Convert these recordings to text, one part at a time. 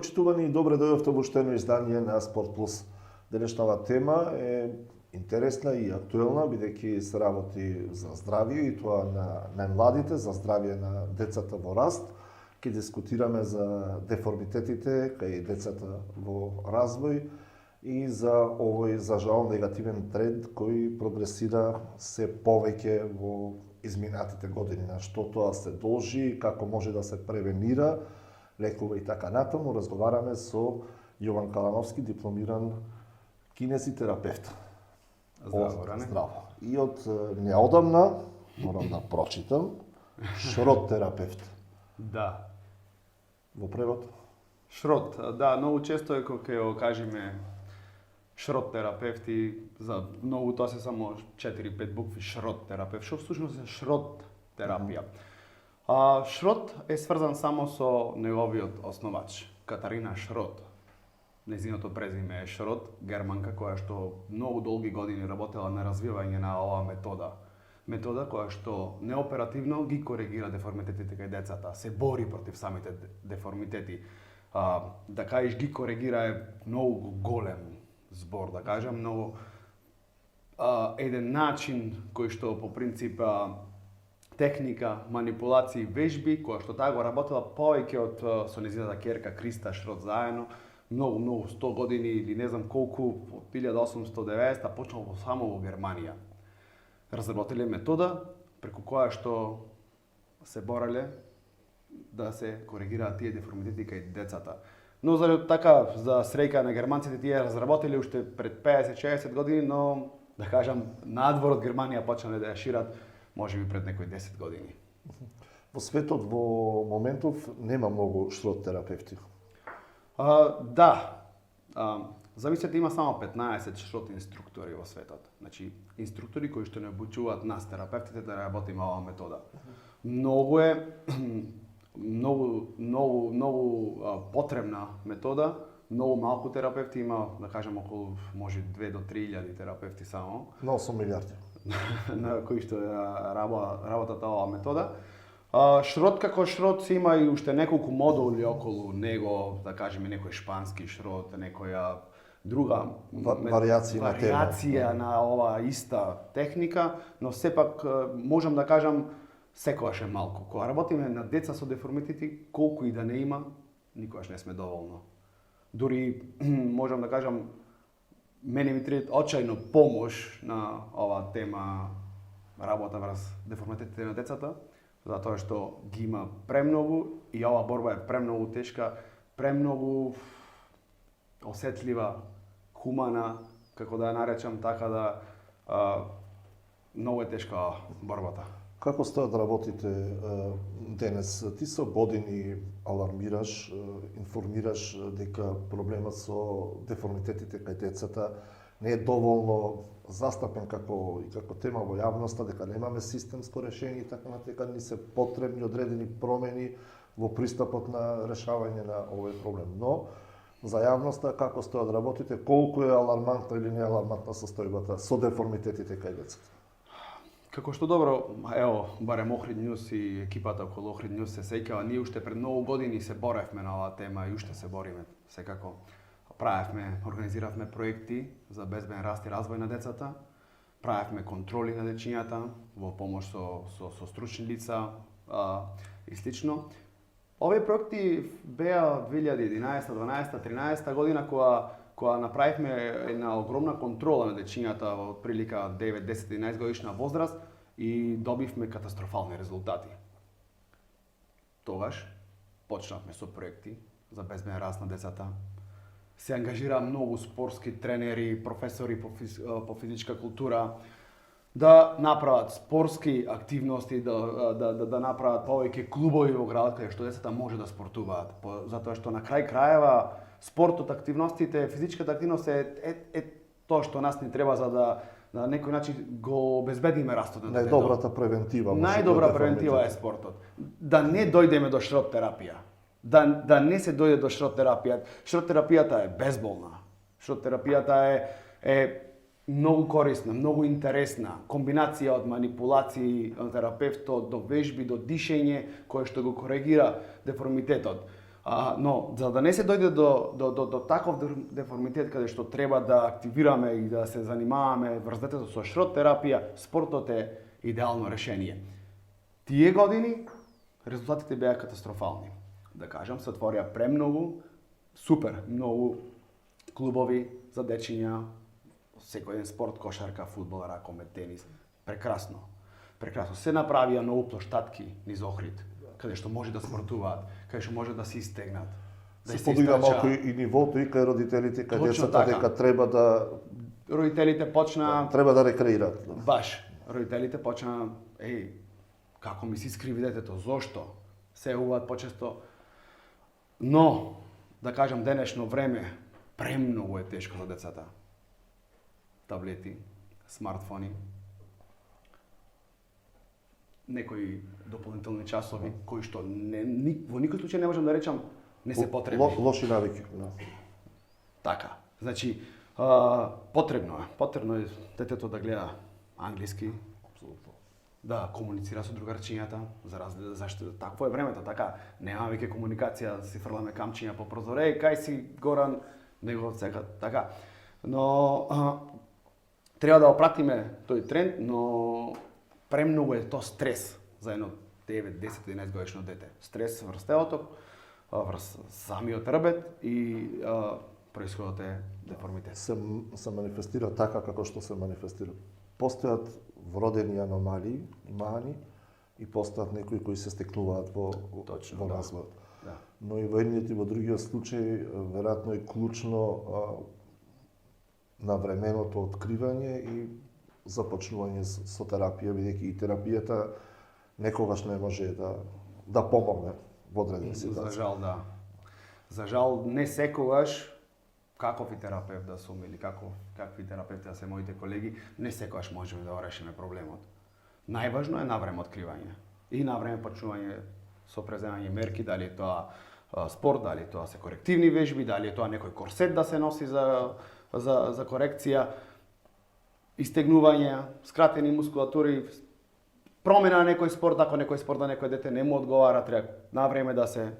Почитувани и добре дојдовте во уште едно издание на Спорт Плюс. Денешната тема е интересна и актуелна, бидејќи се работи за здравје и тоа на најмладите, за здравје на децата во раст. Ќе дискутираме за деформитетите кај децата во развој и за овој, за жал, негативен тренд кој прогресира се повеќе во изминатите години. На што тоа се должи, како може да се превенира, лекува и така натаму. Разговараме со Јован Калановски, дипломиран кинезитерапевт. Здраво, Ране. Здраво. И од неодамна, морам да прочитам, шрот терапевт. Да. Во превод? Шрот, да, многу често е кога ќе го кажеме шрот терапевти, за многу тоа се само 4-5 букви шрот терапевт, што всушност е шрот терапија. Шрот е сврзан само со неговиот основач, Катарина Шрот. Нејзиното презиме е Шрот, германка која што многу долги години работела на развивање на оваа метода. Метода која што неоперативно ги коригира деформитетите кај децата, се бори против самите деформитети. Да кажеш ги коригира е многу голем збор, да кажам, многу еден начин кој што по принцип техника, манипулации, вежби, која што таа го работела повеќе од со нејзината ќерка Криста Шрот заедно, многу 100 години или не знам колку, од 1890 почнало само во Германија. Разработиле метода преку која што се бореле да се коригираат тие деформитети кај децата. Но за среќа на германците тие разработиле уште пред 50-60 години, но да кажам надвор од Германија почнале да ја шират можеби пред некои 10 години. Во светот во моментов нема многу шрот терапевти. Да. Замислете, има само 15 шрот инструктори во светот. Значи, инструктори кои што не обучуваат нас, терапевтите, да работиме оваа метода. Многу е многу потребна метода. Многу малку терапевти има, да кажем, околу може 2 до 3.000 терапевти само. На 8 милиарди. На кои што работат оваа метода. Шрот како шрот се има и уште неколку модули околу него, да кажеме некој шпански шрот, некоја друга варијација на оваа иста техника, но сепак можам да кажам секогаш е малку. Кога работиме на деца со деформитети, колку и да не има, никогаш не сме доволно. Дури можам да кажам, мене ми треба очајно помош на оваа тема работа врз деформитетите на децата, затоа што ги има премногу и оваа борба е премногу тешка, премногу осетлива, хумана, како да ја наречам, така да многу е тешка борбата. Како стојат работите денес? Ти со години алармираш, информираш дека проблемот со деформитетите кај децата не е доволно застапен како тема во јавноста, дека немаме системско решение и така натека, ни се потребни одредени промени во пристапот на решавање на овој проблем. Но за јавноста како стојат работите, колку е алармантна или не алармантна состојбата со деформитетите кај децата? Како што добро, ево, барем Охрид Нјус и екипата околу Охрид Нјус се сеќава, ние уште пред многу години се боревме на оваа тема и уште се бориме, секако. Правевме, организиравме проекти за безбеден раст и развој на децата, правевме контроли на дечињата во помош со стручни лица и слично. Овие проекти беа 2011, 12, 13 година кога направивме една огромна контрола на дечињата во прилика 9, 10, 11 годишна возраст и добивме катастрофални резултати. Тогаш почнавме со проекти за безбеден раст на децата. Се ангажира многу спортски тренери, професори по физичка култура да направат спортски активности, да направат повеќе клубови во градот каде што децата може да спортуваат, затоа што на крај крајева спортот, активностите, физичката активност е тоа што нас ни треба за да на некој начин го обезбедиме растот на детето. Најдобрата превентива. Најдобра превентива е спортот. Да не дојдеме до шрот терапија. Да не се дојде до шрот терапија. Шрот терапијата е безболна. Шрот терапијата е многу корисна, многу интересна. Комбинација од манипулации на терапевтот, до вежби, до дишење, кое што го коригира деформитетот. Но за да не се дојде до таков деформитет каде што треба да активираме и да се занимаваме врз детето со шрот терапија, спортот е идеално решение. Тие години резултатите беа катастрофални. Да кажам, се отворија премногу, супер, многу клубови за дечиња, секој ден спорт, кошарка, фудбал, ракомет, тенис. Прекрасно. Прекрасно. Се направија нову плоштатки низ Охрид, каде што може да спортуваат, каде што може да се истегнат. Да Се подига малку и нивото и кај родителите, кај Точно децата така. дека треба да Родителите почнаа рекреираат. баш, родителите почнаа како ми се искриви детето, зошто? Се јавуваат почесто. Но, да кажам, денешно време премногу е тешко за децата. Таблети, смартфони, некои дополнителни часови, кои што во никој случај не можам да речам не се потребни. Лоши навики. Така. Значи, потребно е детето да гледа англиски, да комуницира со другарчињата, зашто такво е времето, така, нема веќе комуникација, да си фрламе камчиња по прозоре, кај си Горан, него сега, така. Но треба да опратиме тој тренд, но премногу е то стрес за едно 9, 10, 11 годишно дете. Стрес врз телото, врз самиот рбет и происходот е деформитет. Се манифестира така како што се манифестира. Постојат вродени аномалии, мани, и постојат некои кои се стекнуваат во развојот. Да. Но и во едниот и во другиот случај, веројатно е клучно на временото откривање и започнување со терапија, бидејќи и терапијата некогаш не може да помогне во одредени ситуации. За жал, да. За жал, не секогаш, каков и терапевт да сум или какви терапевти да се моите колеги, не секогаш можеме да го решиме проблемот. Најважно е навреме откривање и навреме почнување со преземање мерки, дали е тоа спорт, дали тоа се корективни вежби, дали е тоа некој корсет да се носи за корекција, истегнување, скратени мускулатури, промена на некој спорт, ако некој спорт на некој дете не му одговара, треба навреме да се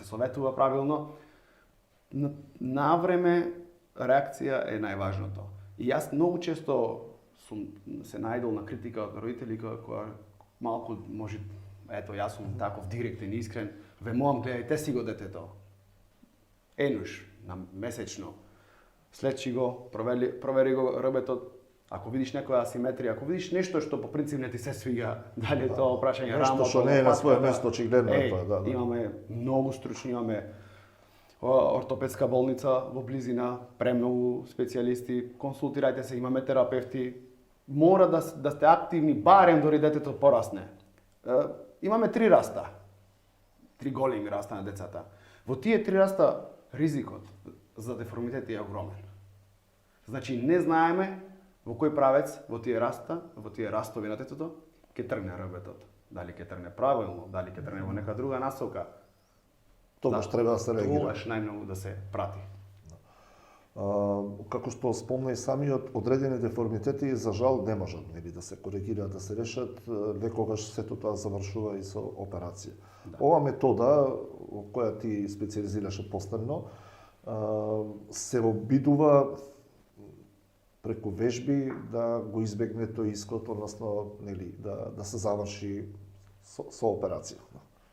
советува правилно. Навреме реакција е најважното. И јас многу често сум се најдол на критика од родители која малку може, ето јас сум таков директен и искрен, вемувам гледајте си го детето. Еднаш на месечно. Следчи го, провери го рбетот. Ако видиш некоја асиметрија, ако видиш нешто што по принцип не ти се свига, дали е тоа прашање рамото, нешто што не е на свое место, очигледно е тоа, да. Имаме многу стручни, имаме ортопедска болница во близина, премногу специјалисти, консултирајте се, имаме терапевти. Мора да сте активни, барем дори детето порасне. Имаме 3 раста. 3 големи раста на децата. Во тие 3 раста ризикот за деформитет е огромен. Значи не знаеме во кој правец во тие растови на детето ќе тргне рбетот. Дали ќе тргне правилно, дали ќе тргне во нека друга насока. Тогаш треба да се реагира. Тогаш најмногу да се прати. Како што спомна и самиот, одредени деформитети за жал не можат да се коригираат, да се решат, некогаш сето тоа завршува и со операција. Да. Ова метода, која ти специализираше постарно, се обидува преку вежби да го избегне тој исход, односно да се заврши со операција.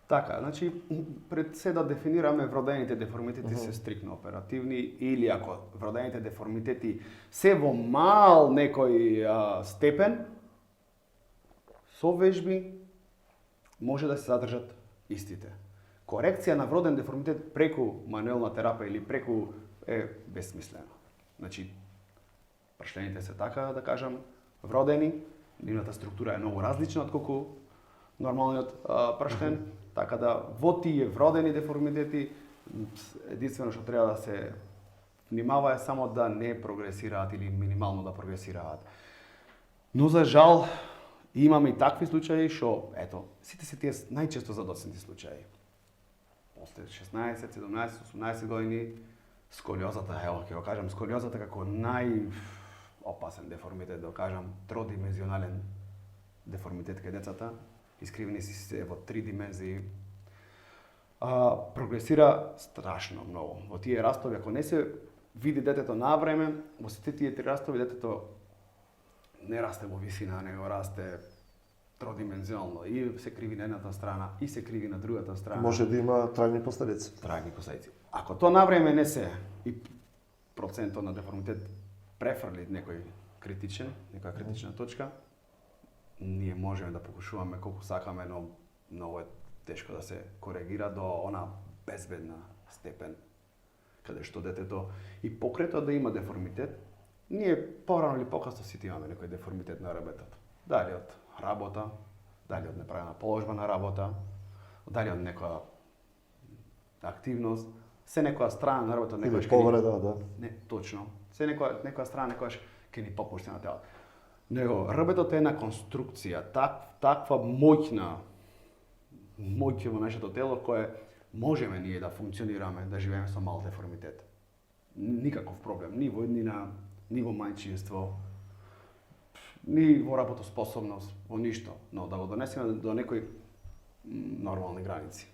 Така, значи пред се да дефинираме вродените деформитети се стрикно оперативни или ако вродените деформитети се во мал некој степен, со вежби може да се задржат истите. Корекција на вроден деформитет преку мануелна терапија или преку е бесмислено. Значи, пршлените се така, да кажам, вродени, нивната структура е многу различна отколку нормалниот прштен, така да во тие вродени деформитети единствено што треба да се внимава е само да не прогресираат или минимално да прогресираат. Но за жал имаме и такви случаи што ето, сите се тие најчесто задоцнати случаи. После 16, 17, 18 години сколиозата, ево ќе го кажам, сколиозата како најопасен деформитет, да го кажам, тродимензионален деформитет кај децата, искривени си се во 3 димензии, прогресира страшно многу. Во тие растови, ако не се види детето на време, во сите тие три растови детето не расте во висина, него расте тродимензионално. И се криви на едната страна, и се криви на другата страна. Може да има трајни последици. Трајни последици. Ако тоа на време не се и процентот на деформитет префрли некоја критична точка, ние можеме да покушуваме колку сакаме, но многу е тешко да се коригира до она безбедна степен каде што детето и покрај тоа да има деформитет, ние порано или покасно сите имаме некој деформитет на работата. Дали од работа, дали од неправена положба на работа, дали од некоја активност, се некоја страна на работа Или повреда, да. Не, точно. Се некоја страна некојаш ќе ни попушти на телото. Него работата е една конструкција, таква моќна во нашето тело кое можеме ние да функционираме, да живееме со мал деформитет. Никаков проблем, ни во еднина, ни во мајчинство, ни во работоспособност, во ништо, но да го донесеме до некои нормални граници.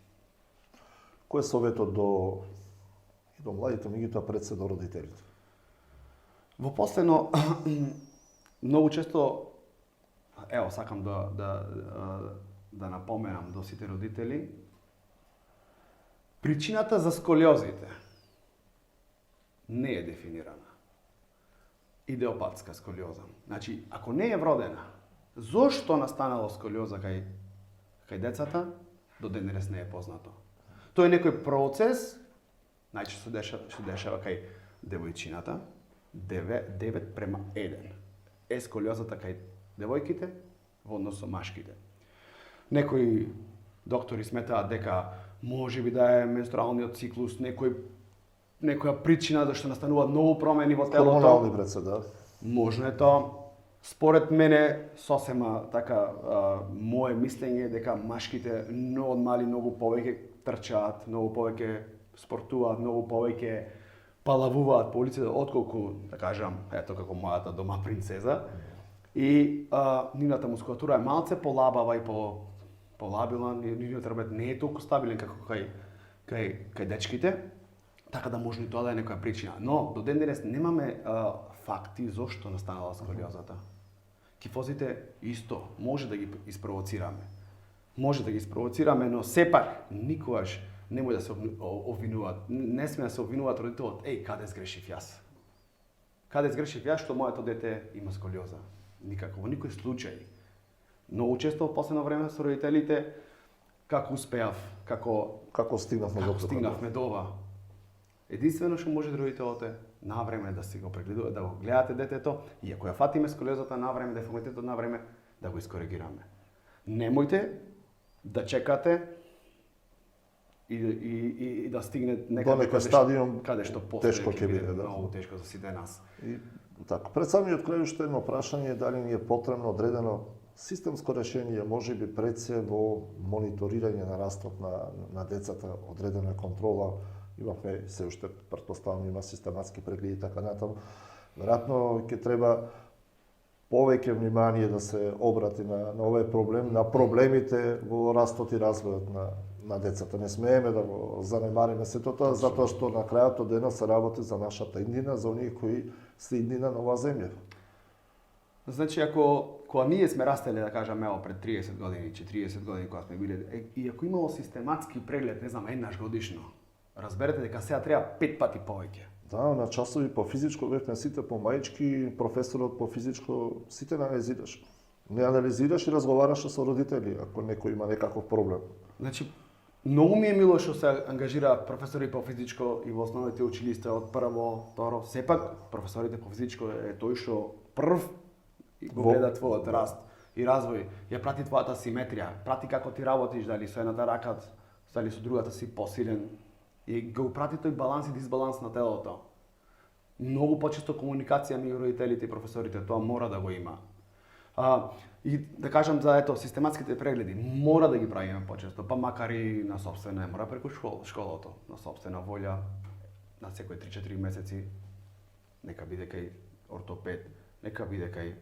Кој е советот до младите, меѓутоа пред се до родителите? Во последно, многу често, ево, сакам да напоменам до сите родители, причината за сколиозите не е дефинирана. Идеопатска сколиоза. Значи, ако не е вродена, зошто настанало сколиоза кај децата, до ден денес не е познато. Тој е некој процес, најчесто се дешава кај девојчината, 9:1. Е сколиозата кај девојките во однос со машките. Некои доктори сметаат дека може би да е менструалниот циклус, некоја причина зашто настануваат многу промени во телото. Хормонални прецеда. Можно е тоа. Според мене, сосема така, мое мислење е дека машките од мали многу повеќе трчаат, многу повеќе спортуваат, многу повеќе палавуваат по улиците, отколку, да кажам, ето како мојата дома принцеза. И нивната мускулатура е малце полабава и полабила, нивниот работ не е толку стабилен како кај дечките, така да може и тоа да е некоја причина. Но до ден денес немаме факти зошто настанала сколиозата. Кифозите исто може да ги испровоцираме. Може да ги испровоцираме, но сепак никогаш немој да се обвинуваат. Не сме да се обвинуваат родителот, каде сгрешив јас? Каде сгрешив јас што моето дете има сколиоза? Никако, во никој случај. Многу често во последно време со родителите како успеав, Како стигнавме до ова. Единствено што може родителот е на време да си го прегледува, да го гледате детето и ако ја фатиме сколиозата на време, деформитетот на време, да го искоригираме. Немојте да чекате и да стигне некој стадиум каде што после тешко ќе биде, да. Многу тешко за сите нас. И така, пред самиот крај уште едно прашање, дали ни е потребно одредено системско решение, можеби пред се во мониторирање на растот на децата, одредена контрола, имавме се уште претпоставам има систематски прегледи и така натаму. Веројатно ќе треба повеќе внимание да се обрати на овој проблем, на проблемите во растот и развојот на децата. Не смееме да го занемариме сето тоа, затоа што на крајот од денот се работи за нашата иднина, за оние кои се иднина на оваа земја. Значи, кога ние сме растеле, да кажам, пред 30 години, 40 години, кога сме биле, и ако имало систематски преглед, не знам, еднаш годишно, разберете дека сега треба 5 пати повеќе. Да, на часови по физичко бевме сите по маички, професорот по физичко сите анализираш. Не анализираш и разговараш со родители ако некој има некаков проблем. Значи, многу ми е мило што се ангажира професори по физичко и во основните училишта од прво, второ. Сепак, професорите по физичко е тој што прв го гледа твојот раст и развој, ја прати твојата симетрија, прати како ти работиш, дали со едната рака, дали со другата си посилен, и го прати тој баланс и дисбаланс на телото. Многу почесто комуникација меѓу родителите и професорите, тоа мора да го има. И да кажам за систематските прегледи, мора да ги правиме почесто, па макар и на сопствена, мора преку школото, на сопствена волја, на секој 3-4 месеци, нека биде кај ортопед, нека биде кај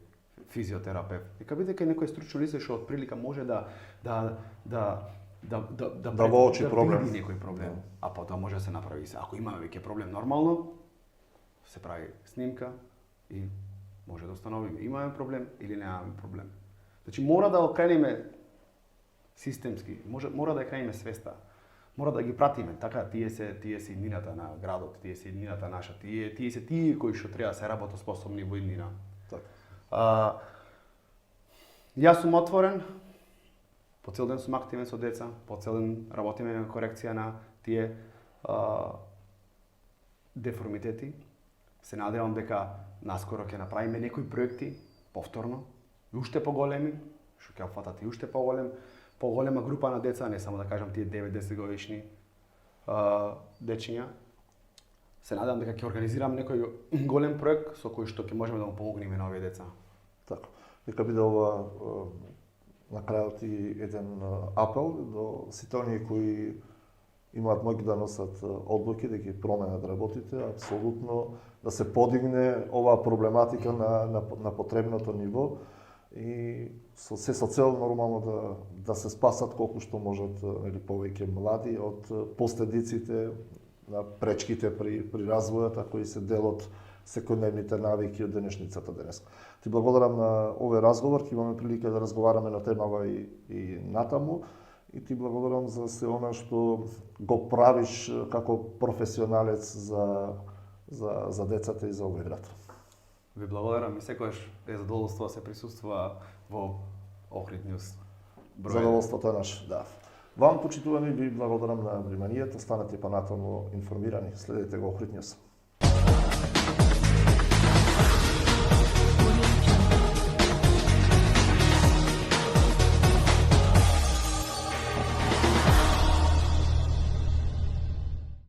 физиотерапевт, нека биде кај некој стручно лице што од прилика може да Да воочи проблем. види некој проблем, а потоа може да се направи се. Ако има веќе проблем нормално, се прави снимка и може да установиме имаме проблем или немаме проблем. Значи мора да окренеме системски, мора да ја крениме свеста. Мора да ги пратиме, така тие се иднината на градот, тие се иднината наша, тие се тие кои што треба да се работоспособни во иднина. Така. Јас сум отворен, по цел ден сум активен со деца, по цел ден работиме на корекција на тие деформитети. Се надевам дека наскоро ќе направиме некои проекти повторно, и уште поголеми, што ќе опфатат и уште поголема група на деца, не само да кажам тие 9-10 годишни дечиња. Се надевам дека ќе организирам некој голем проект со кој што ќе можеме да му помогнеме на овие деца. Така. Нека биде ова на крајот и еден апел до сите оние кои имаат моќ да носат одлуки, да ги променат работите, апсолутно да се подигне оваа проблематика на потребното ниво и со цел нормално да се спасат колку што можат нели повеќе млади од последиците на пречките при развојот, а кои се дел од секојдневните навики од денешницата денес. Ти благодарам на овој разговор, ќе имаме прилика да разговараме на темава и натаму. И ти благодарам за се она што го правиш како професионалец за децата и за овој град. Ви благодарам и секогаш е задоволство да се присуствува во Охрид Нјуз. Задоволството е наше, да. Вам, почитувани, ви благодарам на вниманието, станете понатаму информирани, следете го Охрид Нјуз.